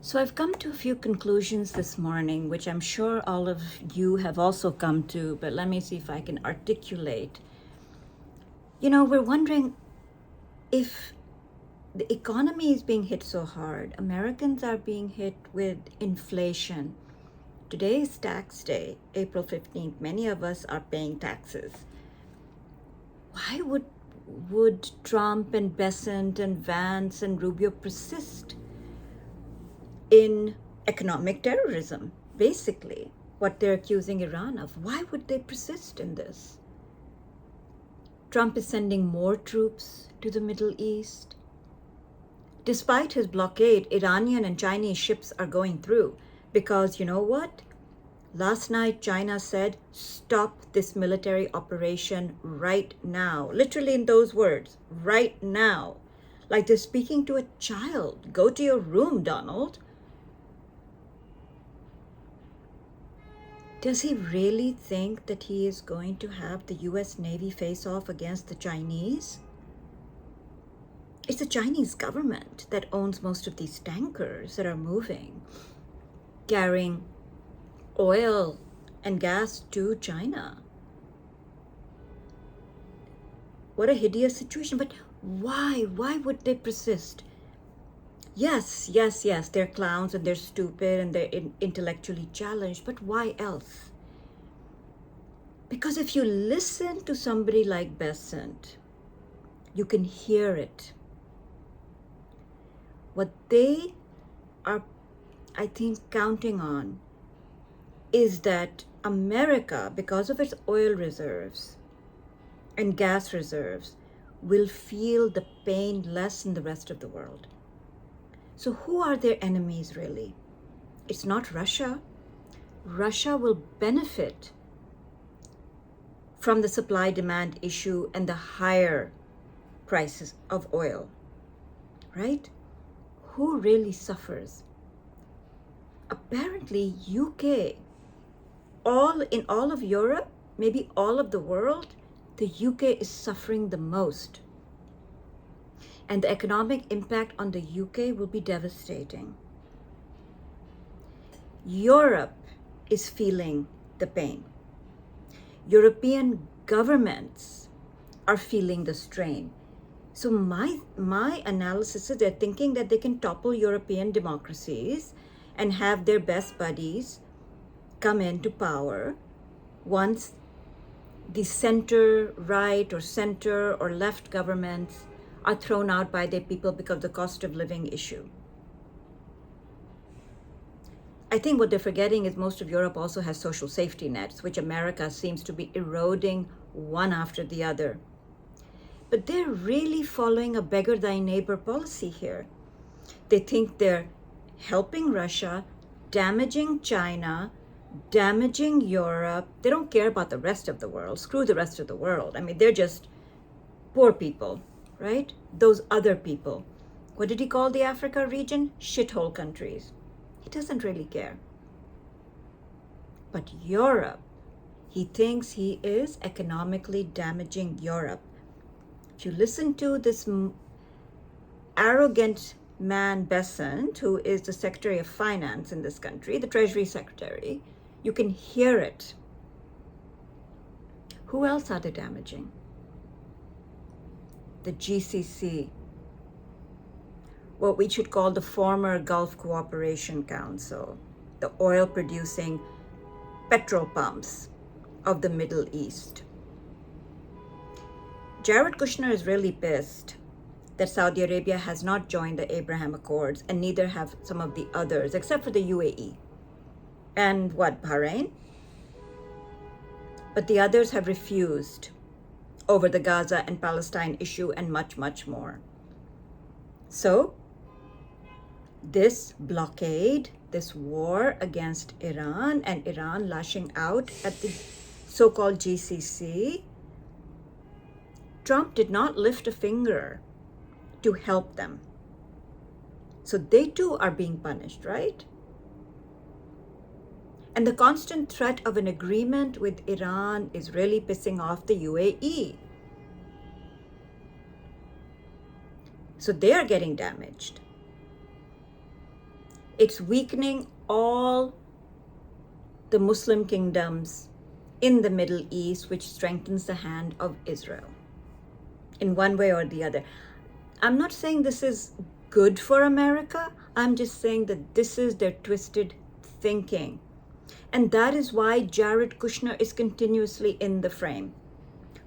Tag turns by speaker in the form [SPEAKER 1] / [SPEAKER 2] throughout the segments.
[SPEAKER 1] So I've come to a few conclusions this morning, which I'm sure all of you have also come to, but let me see if I can articulate. We're wondering if the economy is being hit so hard. Americans are being hit with inflation. Today is tax day, April 15th. Many of us are paying taxes. Why would Trump and Besant and Vance and Rubio persist in economic terrorism, basically, what they're accusing Iran of? Why would they persist in this? Trump is sending more troops to the Middle East. Despite his blockade, Iranian and Chinese ships are going through because you know what? Last night, China said, stop this military operation right now. Literally in those words, right now. Like they're speaking to a child. Go to your room, Donald. Does he really think that he is going to have the US Navy face off against the Chinese? It's the Chinese government that owns most of these tankers that are moving, carrying oil and gas to China. What a hideous situation. But why? Why would they persist? Yes, they're clowns and they're stupid and they're intellectually challenged, but why else? Because if you listen to somebody like Besant, you can hear it. What they are, I think, counting on is that America, because of its oil reserves and gas reserves, will feel the pain less than the rest of the world. So who are their enemies really? It's not Russia. Russia will benefit from the supply-demand issue and the higher prices of oil, right? Who really suffers? Apparently, UK, in all of Europe, maybe all of the world, the UK is suffering the most. And the economic impact on the UK will be devastating. Europe is feeling the pain. European governments are feeling the strain. So my analysis is they're thinking that they can topple European democracies and have their best buddies come into power once the center right or center or left governments are thrown out by their people because of the cost of living issue. I think what they're forgetting is most of Europe also has social safety nets, which America seems to be eroding one after the other. But they're really following a beggar thy neighbor policy here. They think they're helping Russia, damaging China, damaging Europe. They don't care about the rest of the world. Screw the rest of the world. I mean, they're just poor people, right? Those other people. What did he call the Africa region? Shithole countries. He doesn't really care. But Europe, he thinks he is economically damaging Europe. If you listen to this arrogant man, Besant, who is the Secretary of Finance in this country, the Treasury Secretary, you can hear it. Who else are they damaging? The GCC, what we should call the former Gulf Cooperation Council, the oil-producing petrol pumps of the Middle East. Jared Kushner is really pissed that Saudi Arabia has not joined the Abraham Accords, and neither have some of the others, except for the UAE. And Bahrain? But the others have refused over the Gaza and Palestine issue and much, much more. So, this blockade, this war against Iran, and Iran lashing out at the so-called GCC, Trump did not lift a finger to help them. So they too are being punished, right? And the constant threat of an agreement with Iran is really pissing off the UAE. So they are getting damaged. It's weakening all the Muslim kingdoms in the Middle East, which strengthens the hand of Israel in one way or the other. I'm not saying this is good for America. I'm just saying that this is their twisted thinking. And that is why Jared Kushner is continuously in the frame.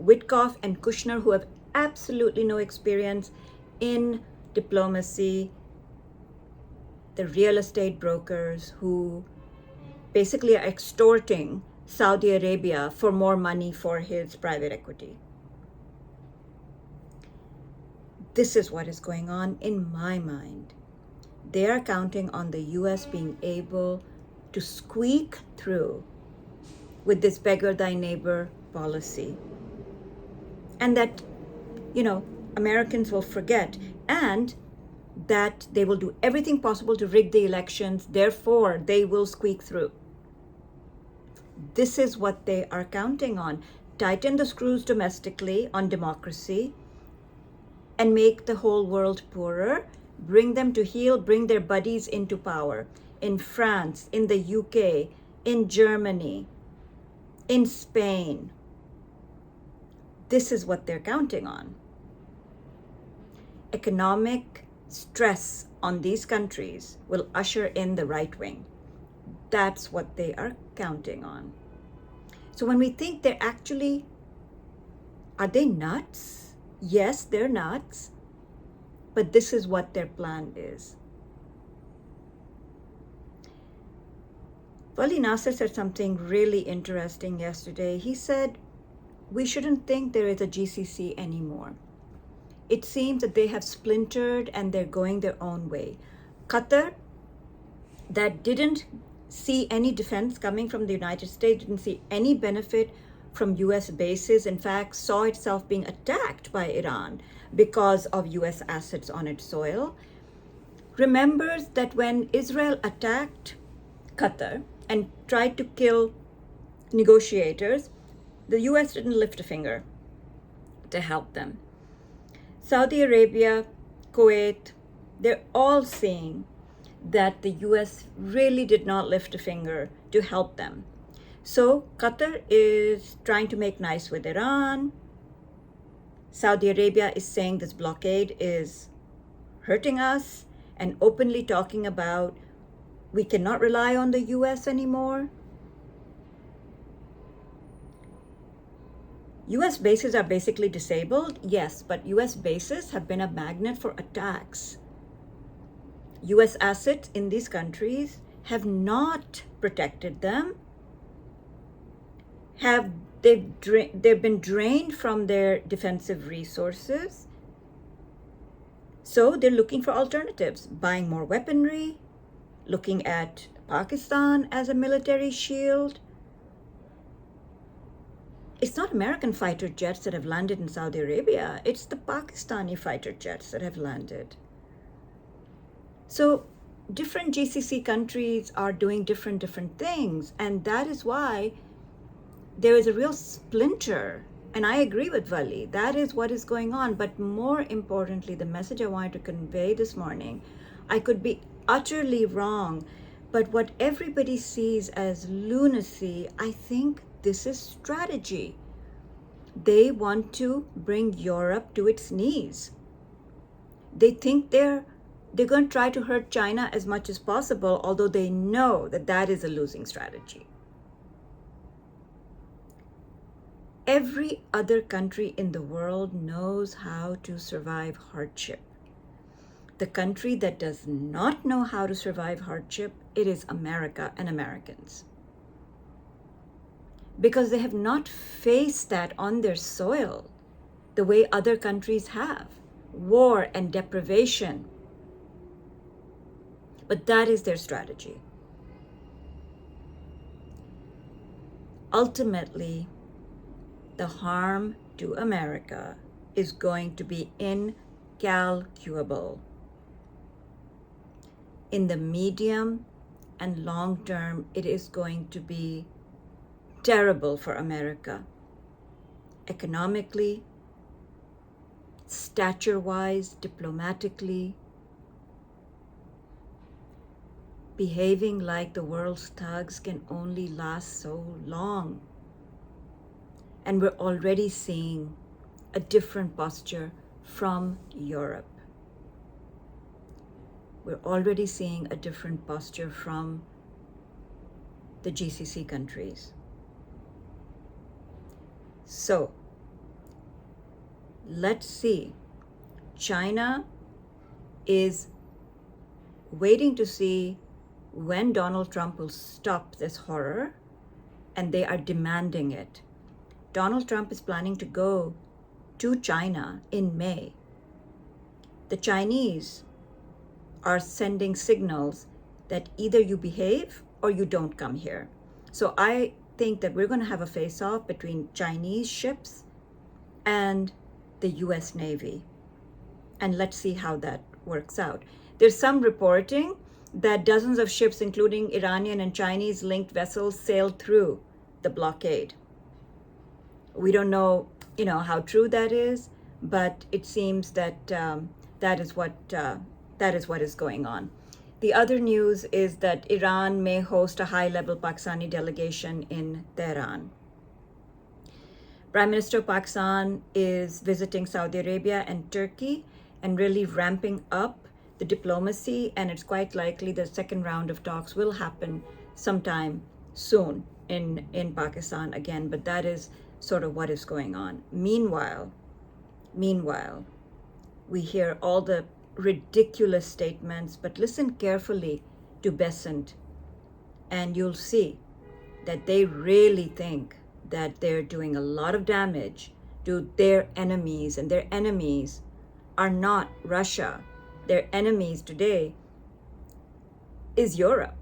[SPEAKER 1] Witkoff and Kushner, who have absolutely no experience in diplomacy, the real estate brokers who basically are extorting Saudi Arabia for more money for his private equity. This is what is going on in my mind. They are counting on the US being able to squeak through with this beggar thy neighbor policy. And that, Americans will forget, and that they will do everything possible to rig the elections, therefore they will squeak through. This is what they are counting on. Tighten the screws domestically on democracy and make the whole world poorer, bring them to heel, bring their buddies into power. In France, in the UK, in Germany, in Spain. This is what they're counting on. Economic stress on these countries will usher in the right wing. That's what they are counting on. So when we think they're actually, are they nuts? Yes, they're nuts, but this is what their plan is. Wali Nasser said something really interesting yesterday. He said, we shouldn't think there is a GCC anymore. It seems that they have splintered and they're going their own way. Qatar, that didn't see any defense coming from the United States, didn't see any benefit from US bases, in fact, saw itself being attacked by Iran because of US assets on its soil, remembers that when Israel attacked Qatar and tried to kill negotiators, the US didn't lift a finger to help them. Saudi Arabia, Kuwait, they're all seeing that the US really did not lift a finger to help them. So Qatar is trying to make nice with Iran. Saudi Arabia is saying this blockade is hurting us and openly talking about we cannot rely on the US anymore. US bases are basically disabled, yes, but US bases have been a magnet for attacks. US assets in these countries have not protected them. They've been drained from their defensive resources. So they're looking for alternatives, buying more weaponry, looking at Pakistan as a military shield. It's not American fighter jets that have landed in Saudi Arabia. It's the Pakistani fighter jets that have landed. So different GCC countries are doing different things. And that is why there is a real splinter. And I agree with Vali. That is what is going on. But more importantly, the message I wanted to convey this morning, I could be utterly wrong, but what everybody sees as lunacy, I think this is strategy. They want to bring Europe to its knees. They think they're going to try to hurt China as much as possible, although they know that that is a losing strategy. Every other country in the world knows how to survive hardship. The country that does not know how to survive hardship, it is America and Americans. Because they have not faced that on their soil the way other countries have. War and deprivation. But that is their strategy. Ultimately, the harm to America is going to be incalculable. In the medium and long term, it is going to be terrible for America. Economically, stature-wise, diplomatically. behaving like the world's thugs can only last so long. And we're already seeing a different posture from Europe. We're already seeing a different posture from the GCC countries. So, let's see. China is waiting to see when Donald Trump will stop this horror, and they are demanding it. Donald Trump is planning to go to China in May. The Chinese are sending signals that either you behave or you don't come here. So I think that we're going to have a face-off between Chinese ships and the US Navy. And let's see how that works out. There's some reporting that dozens of ships, including Iranian and Chinese linked vessels, sailed through the blockade. We don't know, how true that is, but it seems that that is what is going on. The other news is that Iran may host a high-level Pakistani delegation in Tehran. Prime Minister of Pakistan is visiting Saudi Arabia and Turkey and really ramping up the diplomacy, and it's quite likely the second round of talks will happen sometime soon in Pakistan again, but that is sort of what is going on. Meanwhile, we hear all the ridiculous statements, but listen carefully to Besant, and you'll see that they really think that they're doing a lot of damage to their enemies, and their enemies are not Russia. Their enemies today is Europe.